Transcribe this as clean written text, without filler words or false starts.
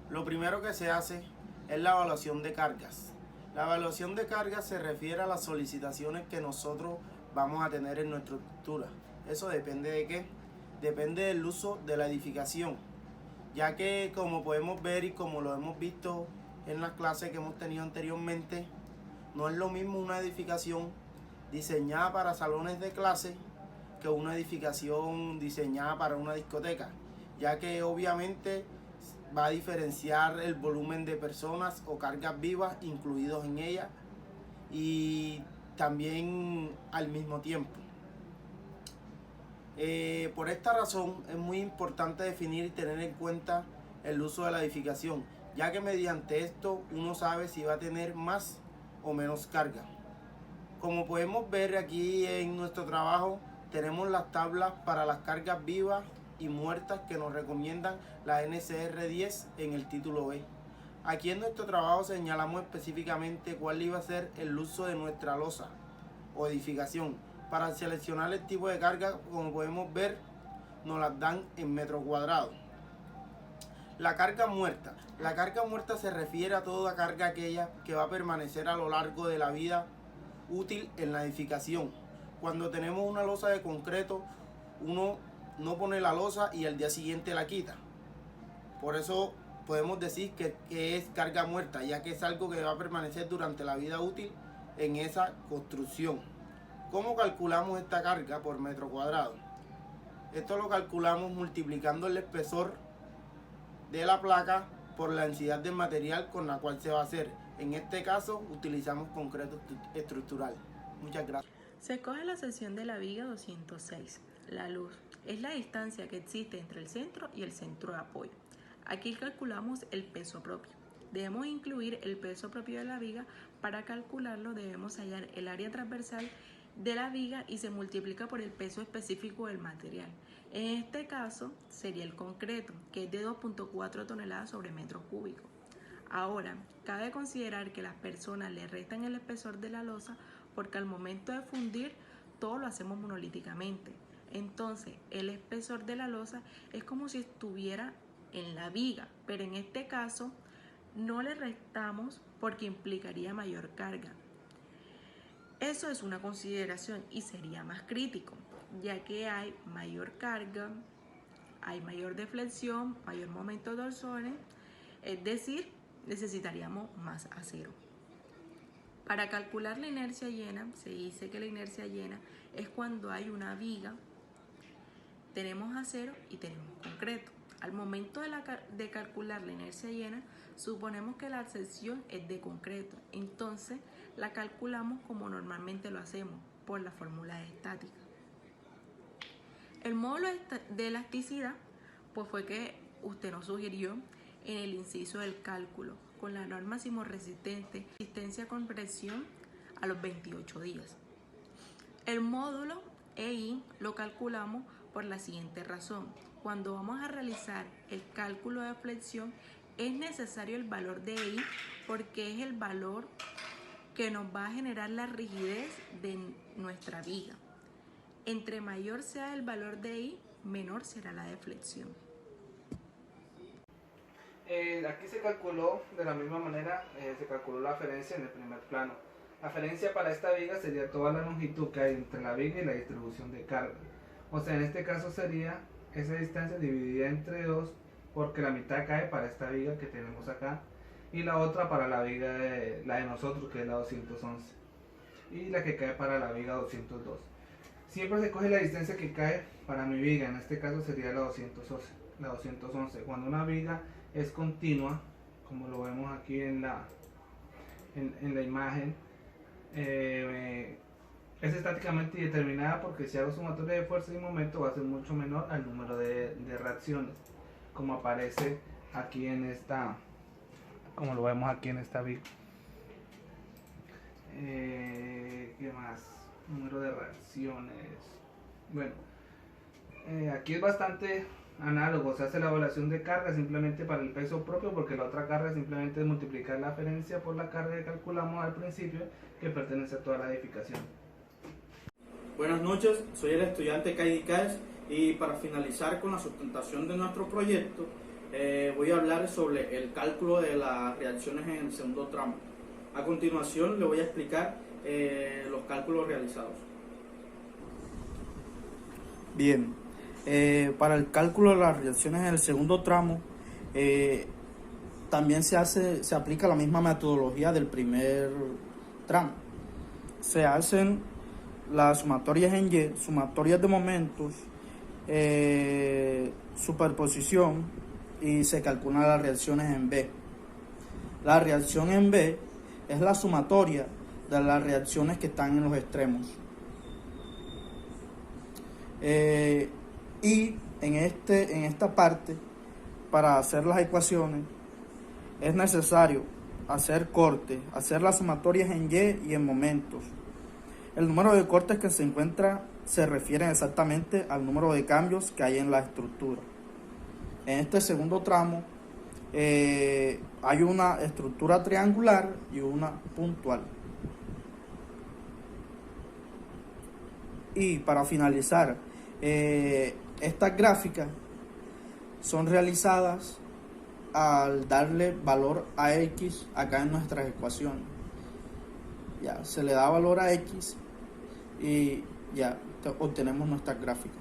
Lo primero que se hace es la evaluación de cargas. La evaluación de cargas se refiere a las solicitaciones que nosotros vamos a tener en nuestra estructura. ¿Eso depende de qué? Depende del uso de la edificación, ya que como podemos ver y como lo hemos visto en las clases que hemos tenido anteriormente, no es lo mismo una edificación diseñada para salones de clase que una edificación diseñada para una discoteca, ya que obviamente va a diferenciar el volumen de personas o cargas vivas incluidos en ella y también al mismo tiempo. Por esta razón es muy importante definir y tener en cuenta el uso de la edificación, ya que mediante esto uno sabe si va a tener más o menos carga. Como podemos ver aquí en nuestro trabajo, tenemos las tablas para las cargas vivas y muertas que nos recomiendan la NCR 10 en el título B. Aquí en nuestro trabajo señalamos específicamente cuál iba a ser el uso de nuestra losa o edificación. Para seleccionar el tipo de carga, como podemos ver, nos las dan en metros cuadrados. La carga muerta. La carga muerta se refiere a toda carga aquella que va a permanecer a lo largo de la vida útil en la edificación. Cuando tenemos una losa de concreto, uno no pone la losa y al día siguiente la quita. Por eso podemos decir que es carga muerta, ya que es algo que va a permanecer durante la vida útil en esa construcción. ¿Cómo calculamos esta carga por metro cuadrado? Esto lo calculamos multiplicando el espesor de la placa por la densidad del material con la cual se va a hacer. En este caso utilizamos concreto estructural. Muchas gracias. Se escoge la sección de la viga 206. La luz es la distancia que existe entre el centro y el centro de apoyo. Aquí calculamos el peso propio. Debemos incluir el peso propio de la viga. Para calcularlo debemos hallar el área transversal de la viga y se multiplica por el peso específico del material. En este caso sería el concreto, que es de 2.4 toneladas sobre metro cúbico. Ahora, cabe considerar que las personas le restan el espesor de la losa porque al momento de fundir todo lo hacemos monolíticamente. Entonces, el espesor de la losa es como si estuviera en la viga, pero en este caso no le restamos porque implicaría mayor carga. Eso es una consideración y sería más crítico, ya que hay mayor carga, hay mayor deflexión, mayor momento de torsiones, es decir, necesitaríamos más acero. Para calcular la inercia llena, se dice que la inercia llena es cuando hay una viga, tenemos acero y tenemos concreto. Al momento de calcular la inercia llena, suponemos que la sección es de concreto, entonces la calculamos como normalmente lo hacemos, por la fórmula estática. El módulo de elasticidad pues fue que usted nos sugirió en el inciso del cálculo, con la norma sismorresistente, resistencia con presión a los 28 días. El módulo EI lo calculamos por la siguiente razón. Cuando vamos a realizar el cálculo de flexión, es necesario el valor de EI porque es el valor que nos va a generar la rigidez de nuestra viga. Entre mayor sea el valor de EI, menor será la deflexión. Aquí se calculó de la misma manera, se calculó la aferencia en el primer plano. La aferencia para esta viga sería toda la longitud que hay entre la viga y la distribución de carga. O sea, en este caso sería esa distancia dividida entre 2, porque la mitad cae para esta viga que tenemos acá y la otra para la viga la de nosotros, que es la 211, y la que cae para la viga 202. Siempre se coge la distancia que cae para mi viga, en este caso sería la 211. Cuando una viga es continua, como lo vemos aquí en la imagen, es estáticamente determinada porque si hago sumatoria de fuerza y momento va a ser mucho menor al número de reacciones, como aparece aquí en esta, como lo vemos aquí en esta viga. ¿Qué más? Número de reacciones. Bueno, aquí es bastante análogo, se hace la evaluación de carga simplemente para el peso propio, porque la otra carga simplemente es multiplicar la aferencia por la carga que calculamos al principio, que pertenece a toda la edificación. Buenas noches, soy el estudiante Kaidi Caes y para finalizar con la sustentación de nuestro proyecto, voy a hablar sobre el cálculo de las reacciones en el segundo tramo. A continuación le voy a explicar los cálculos realizados. Bien, para el cálculo de las reacciones en el segundo tramo, también se aplica la misma metodología del primer tramo. Se hacen las sumatorias en Y, sumatorias de momentos, superposición, y se calculan las reacciones en B. La reacción en B es la sumatoria de las reacciones que están en los extremos. Y en esta parte, para hacer las ecuaciones, es necesario hacer cortes, hacer las sumatorias en Y y en momentos. El número de cortes que se encuentra se refiere exactamente al número de cambios que hay en la estructura. En este segundo tramo hay una estructura triangular y una puntual. Y para finalizar, estas gráficas son realizadas al darle valor a X acá en nuestras ecuaciones. Ya se le da valor a X y ya obtenemos nuestras gráficas.